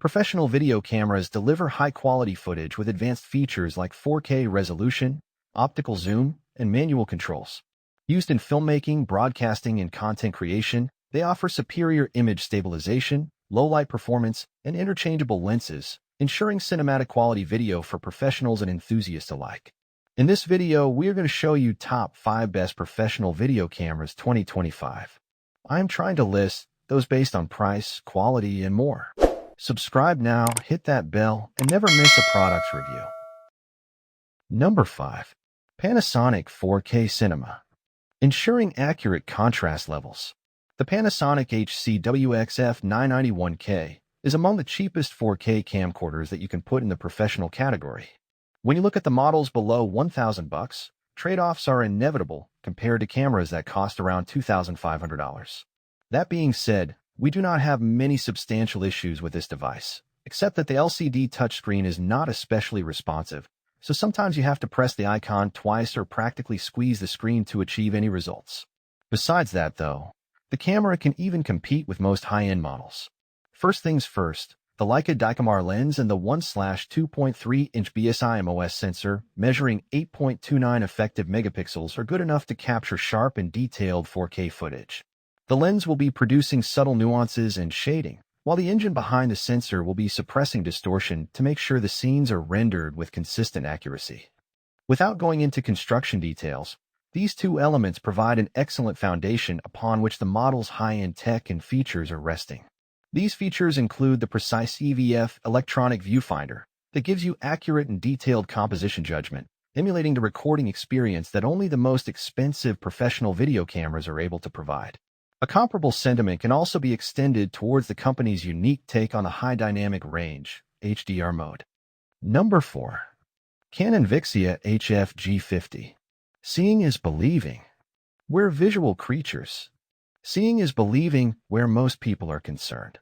Professional video cameras deliver high-quality footage with advanced features like 4K resolution, optical zoom, and manual controls. Used in filmmaking, broadcasting, and content creation, they offer superior image stabilization, low-light performance, and interchangeable lenses, ensuring cinematic quality video for professionals and enthusiasts alike. In this video, we are going to show you top 5 best professional video cameras 2025. I am trying to list those based on price, quality, and more. Subscribe now, hit that bell, and never miss a product's review. Number 5. Panasonic 4K Cinema. Ensuring accurate contrast levels. The Panasonic HCWXF991K is among the cheapest 4K camcorders that you can put in the professional category. When you look at the models below $1,000, trade-offs are inevitable compared to cameras that cost around $2,500. That being said, we do not have many substantial issues with this device, except that the LCD touchscreen is not especially responsive, so sometimes you have to press the icon twice or practically squeeze the screen to achieve any results. Besides that, though, the camera can even compete with most high-end models. First things first, the Leica Dicamar lens and the 1/2.3-inch BSI-MOS sensor measuring 8.29 effective megapixels are good enough to capture sharp and detailed 4K footage. The lens will be producing subtle nuances and shading, while the engine behind the sensor will be suppressing distortion to make sure the scenes are rendered with consistent accuracy. Without going into construction details, these two elements provide an excellent foundation upon which the model's high-end tech and features are resting. These features include the precise EVF electronic viewfinder that gives you accurate and detailed composition judgment, emulating the recording experience that only the most expensive professional video cameras are able to provide. A comparable sentiment can also be extended towards the company's unique take on the high dynamic range, HDR mode. Number 4. Canon Vixia HF-G50. Seeing is believing. We're visual creatures. Seeing is believing where most people are concerned.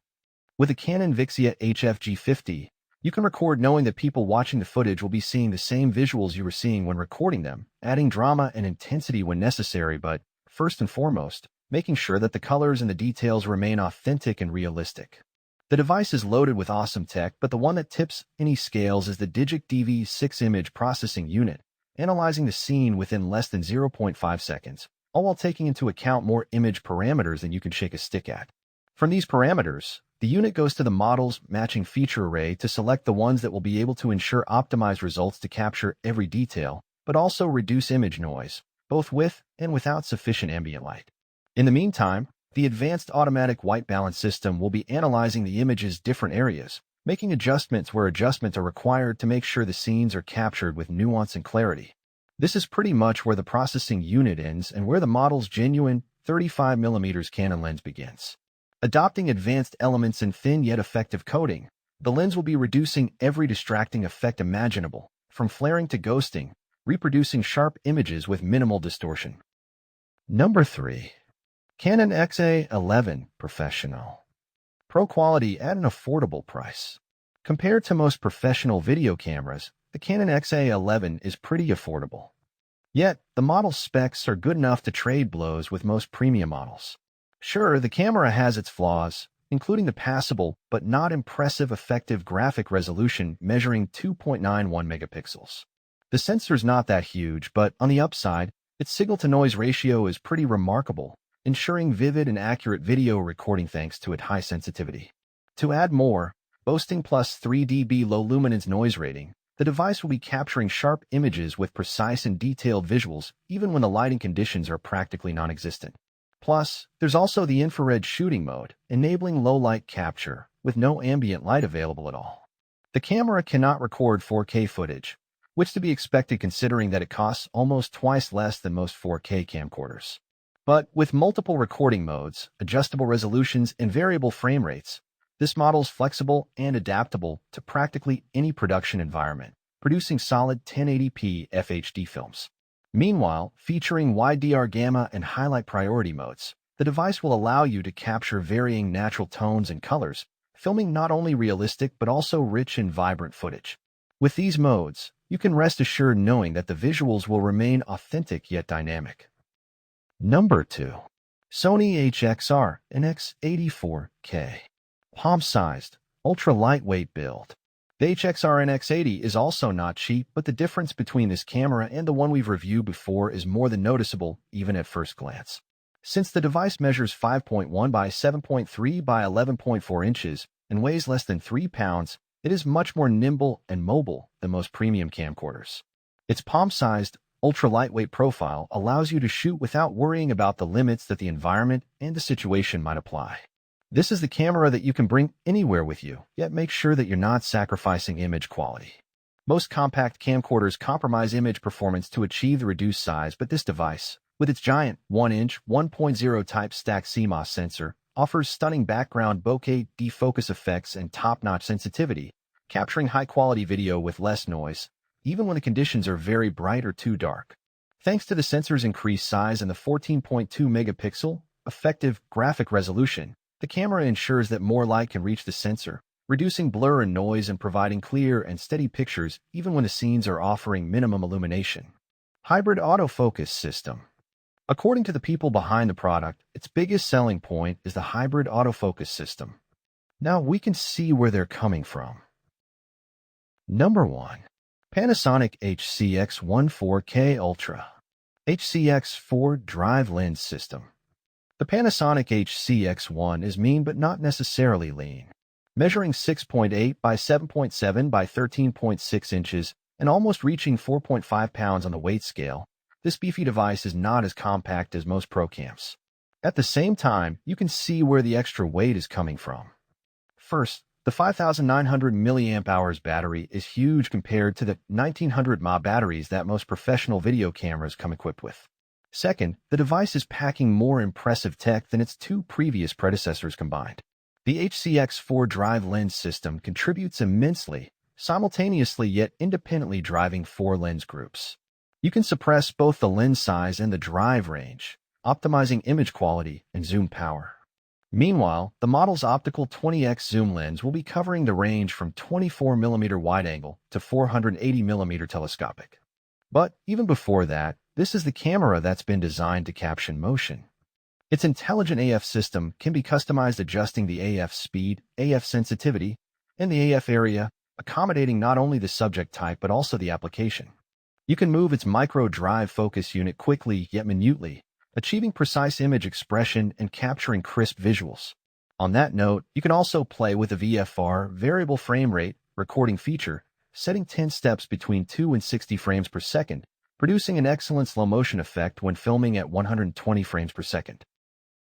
With a Canon Vixia HF-G50, you can record knowing that people watching the footage will be seeing the same visuals you were seeing when recording them, adding drama and intensity when necessary, but, first and foremost, making sure that the colors and the details remain authentic and realistic. The device is loaded with awesome tech, but the one that tips any scales is the Digic DV6 image processing unit, analyzing the scene within less than 0.5 seconds, all while taking into account more image parameters than you can shake a stick at. From these parameters, the unit goes to the model's matching feature array to select the ones that will be able to ensure optimized results to capture every detail, but also reduce image noise, both with and without sufficient ambient light. In the meantime, the advanced automatic white balance system will be analyzing the image's different areas, making adjustments where adjustments are required to make sure the scenes are captured with nuance and clarity. This is pretty much where the processing unit ends and where the model's genuine 35mm Canon lens begins. Adopting advanced elements in thin yet effective coating, the lens will be reducing every distracting effect imaginable, from flaring to ghosting, reproducing sharp images with minimal distortion. Number 3. Canon XA11 Professional. Pro quality at an affordable price. Compared to most professional video cameras, the Canon XA11 is pretty affordable. Yet, the model's specs are good enough to trade blows with most premium models. Sure, the camera has its flaws, including the passable but not impressive effective graphic resolution measuring 2.91 megapixels. The sensor's not that huge, but on the upside, its signal-to-noise ratio is pretty remarkable, ensuring vivid and accurate video recording thanks to its high sensitivity. To add more, boasting plus 3 dB low luminance noise rating, the device will be capturing sharp images with precise and detailed visuals even when the lighting conditions are practically non-existent. Plus, there's also the infrared shooting mode, enabling low-light capture, with no ambient light available at all. The camera cannot record 4K footage, which to be expected considering that it costs almost twice less than most 4K camcorders. But with multiple recording modes, adjustable resolutions, and variable frame rates, this model is flexible and adaptable to practically any production environment, producing solid 1080p FHD films. Meanwhile, featuring wide DR gamma and highlight priority modes, the device will allow you to capture varying natural tones and colors, filming not only realistic but also rich and vibrant footage. With these modes, you can rest assured knowing that the visuals will remain authentic yet dynamic. Number 2. Sony HXR NX84K. Palm-sized, ultra-lightweight build. The HXRNX80 is also not cheap, but the difference between this camera and the one we've reviewed before is more than noticeable, even at first glance. Since the device measures 5.1 by 7.3 by 11.4 inches and weighs less than 3 pounds, it is much more nimble and mobile than most premium camcorders. Its palm-sized, ultra-lightweight profile allows you to shoot without worrying about the limits that the environment and the situation might apply. This is the camera that you can bring anywhere with you, yet make sure that you're not sacrificing image quality. Most compact camcorders compromise image performance to achieve the reduced size, but this device, with its giant 1-inch 1.0 type stacked CMOS sensor, offers stunning background bokeh defocus effects and top-notch sensitivity, capturing high-quality video with less noise, even when the conditions are very bright or too dark. Thanks to the sensor's increased size and the 14.2 megapixel effective graphic resolution, the camera ensures that more light can reach the sensor, reducing blur and noise and providing clear and steady pictures even when the scenes are offering minimum illumination. Hybrid autofocus system. According to the people behind the product, its biggest selling point is the hybrid autofocus system. Now we can see where they're coming from. Number 1. Panasonic HCX1 4K Ultra. HCX4 Drive Lens System. The Panasonic HCX1 is mean but not necessarily lean. Measuring 6.8 by 7.7 by 13.6 inches and almost reaching 4.5 pounds on the weight scale, this beefy device is not as compact as most pro cams. At the same time, you can see where the extra weight is coming from. First, the 5,900 mAh battery is huge compared to the 1,900 mAh batteries that most professional video cameras come equipped with. Second, the device is packing more impressive tech than its two previous predecessors combined. The HCX4 Drive Lens System contributes immensely, simultaneously yet independently driving 4 lens groups. You can suppress both the lens size and the drive range, optimizing image quality and zoom power. Meanwhile, the model's optical 20x zoom lens will be covering the range from 24mm wide-angle to 480mm telescopic. But even before that, this is the camera that's been designed to capture motion. Its intelligent AF system can be customized, adjusting the AF speed, AF sensitivity, and the AF area, accommodating not only the subject type but also the application. You can move its micro drive focus unit quickly yet minutely, achieving precise image expression and capturing crisp visuals. On that note, you can also play with the VFR variable frame rate recording feature, setting 10 steps between 2 and 60 frames per second, producing an excellent slow motion effect when filming at 120 frames per second.